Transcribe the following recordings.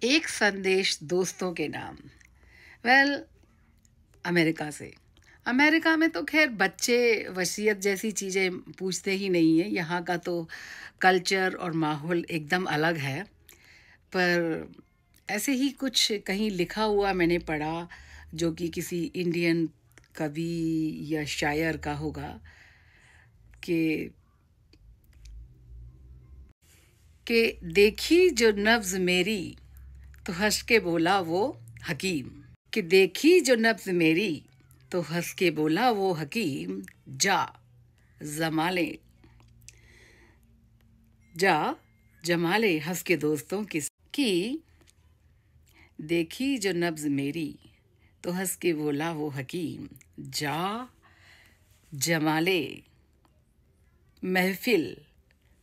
एक संदेश दोस्तों के नाम। वेल, अमेरिका से। अमेरिका में तो खैर बच्चे वसीयत जैसी चीज़ें पूछते ही नहीं हैं। यहाँ का तो कल्चर और माहौल एकदम अलग है। पर ऐसे ही कुछ कहीं लिखा हुआ मैंने पढ़ा, जो कि किसी इंडियन कवि या शायर का होगा, कि देखी जो नब्ज़ मेरी तो हंस के बोला वो हकीम। कि देखी जो नब्ज़ मेरी तो हंस के बोला वो हकीम, जा जमाले जा जमाले हंस के दोस्तों की देखी जो नब्ज़ मेरी तो हंस के बोला वो हकीम, जा जमाले महफिल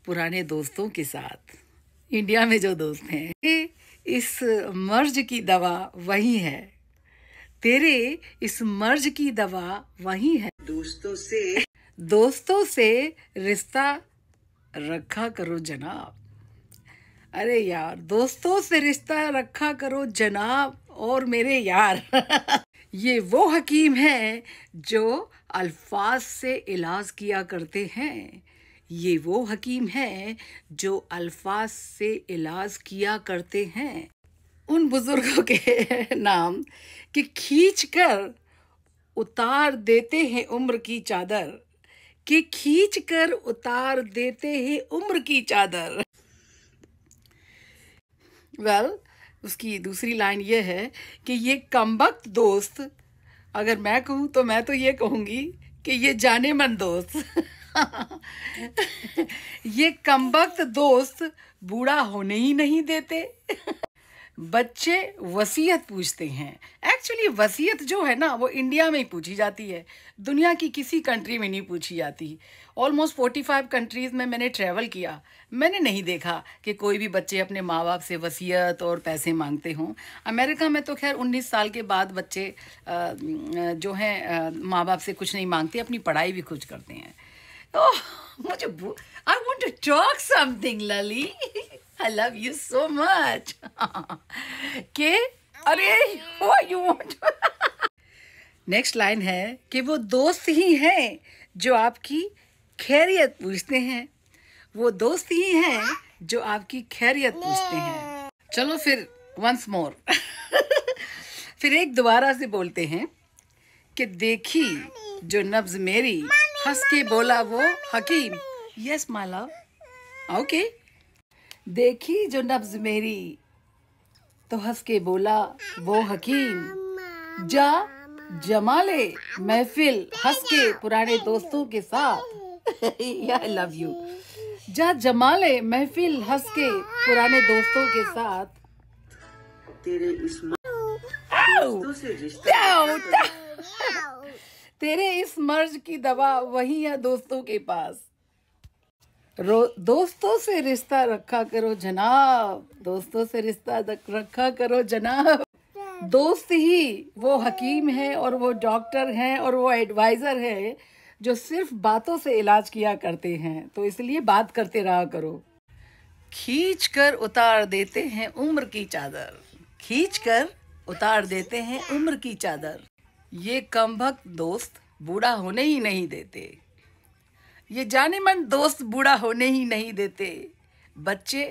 पुराने दोस्तों के साथ। इंडिया में जो दोस्त हैं, इस मर्ज की दवा वही है। तेरे इस मर्ज की दवा वही है। दोस्तों से रिश्ता रखा करो जनाब। अरे यार, दोस्तों से रिश्ता रखा करो जनाब और मेरे यार। ये वो हकीम हैं जो अल्फाज से इलाज किया करते हैं। ये वो हकीम हैं जो अल्फाज से इलाज किया करते हैं। उन बुजुर्गों के नाम कि खींच कर उतार देते हैं उम्र की चादर, कि खींच कर उतार देते हैं उम्र की चादर। वेल, उसकी दूसरी लाइन ये है कि ये कमबख्त दोस्त, अगर मैं कहूँ तो मैं तो ये कहूँगी कि ये जाने मन दोस्त। ये कमबख्त दोस्त बूढ़ा होने ही नहीं देते। बच्चे वसीयत पूछते हैं। एक्चुअली वसीयत जो है ना, वो इंडिया में ही पूछी जाती है, दुनिया की किसी कंट्री में नहीं पूछी जाती। ऑलमोस्ट 45 कंट्रीज़ में मैंने ट्रैवल किया, मैंने नहीं देखा कि कोई भी बच्चे अपने माँ बाप से वसीयत और पैसे मांगते हों। अमेरिका में तो खैर 19 साल के बाद बच्चे जो हैं माँ बाप से कुछ नहीं मांगते, अपनी पढ़ाई भी खुद करते हैं। तो मुझे I want to talk something लली। I love you so much. के अरे what you want? Next line है कि वो दोस्त ही हैं जो आपकी खैरियत पूछते हैं। वो दोस्त ही हैं जो आपकी खैरियत पूछते हैं। चलो फिर वंस मोर। फिर एक दोबारा से बोलते हैं कि देखी जो नब्ज मेरी, हंस के बोला वो हकीम। Yes my love, okay. देखी जो नब्ज मेरी तो हंस के बोला वो हकीम, जा जमाले महफिल हंस के पुराने दोस्तों के साथ। I love you. जा जमाले महफिल हंस के पुराने दोस्तों के साथ। तेरे इस तेरे इस मर्ज की दवा वही है दोस्तों के पास। दोस्तों से रिश्ता रखा करो जनाब, दोस्तों से रिश्ता रखा करो जनाब। दोस्त ही वो हकीम है और वो डॉक्टर हैं और वो एडवाइज़र है जो सिर्फ बातों से इलाज किया करते हैं। तो इसलिए बात करते रहा करो। खींच कर उतार देते हैं उम्र की चादर, खींच कर उतार देते हैं उम्र की चादर। ये कमबख्त दोस्त बूढ़ा होने ही नहीं देते। ये जाने मन दोस्त बूढ़ा होने ही नहीं देते। बच्चे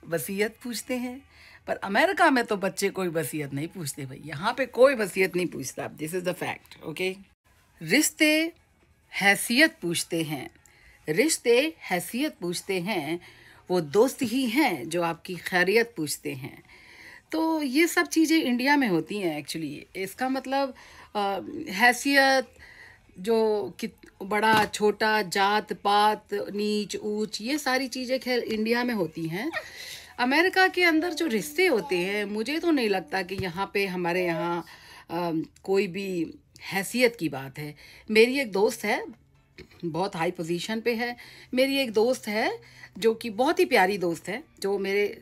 वसीयत पूछते हैं, पर अमेरिका में तो बच्चे कोई वसीयत नहीं पूछते भाई। यहाँ पे कोई वसीयत नहीं पूछता। This is the fact, okay. रिश्ते हैसियत पूछते हैं, रिश्ते हैसियत पूछते हैं। वो दोस्त ही हैं जो आपकी खैरियत पूछते हैं। तो ये सब चीज़ें इंडिया में होती हैं एक्चुअली। इसका मतलब हैसियत, जो कि बड़ा छोटा, जात पात, नीच ऊंच, ये सारी चीज़ें खैर इंडिया में होती हैं। अमेरिका के अंदर जो रिश्ते होते हैं, मुझे तो नहीं लगता कि यहाँ पे हमारे यहाँ कोई भी हैसियत की बात है। मेरी एक दोस्त है, बहुत हाई पोजीशन पे है। मेरी एक दोस्त है जो कि बहुत ही प्यारी दोस्त है, जो मेरे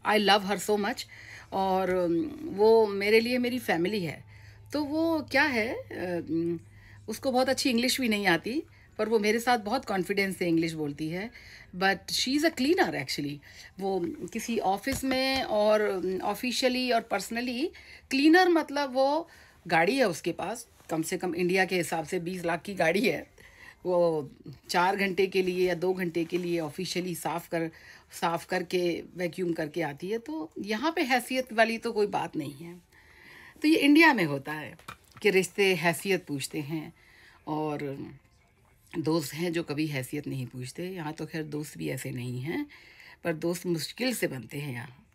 I love her so much, और वो मेरे लिए मेरी फैमिली है। तो वो क्या है, उसको बहुत अच्छी इंग्लिश भी नहीं आती, पर वो मेरे साथ बहुत कॉन्फिडेंस से इंग्लिश बोलती है। But she is a cleaner actually. वो किसी ऑफिस में और ऑफिशियली और पर्सनली क्लीनर, मतलब वो गाड़ी है उसके पास, कम से कम इंडिया के हिसाब से 20 लाख की गाड़ी है। वो 4 घंटे के लिए या 2 घंटे के लिए ऑफिशियली साफ करके वैक्यूम करके आती है। तो यहाँ पे हैसियत वाली तो कोई बात नहीं है। तो ये इंडिया में होता है कि रिश्ते हैसियत पूछते हैं, और दोस्त हैं जो कभी हैसियत नहीं पूछते। यहाँ तो खैर दोस्त भी ऐसे नहीं हैं, पर दोस्त मुश्किल से बनते हैं यहाँ।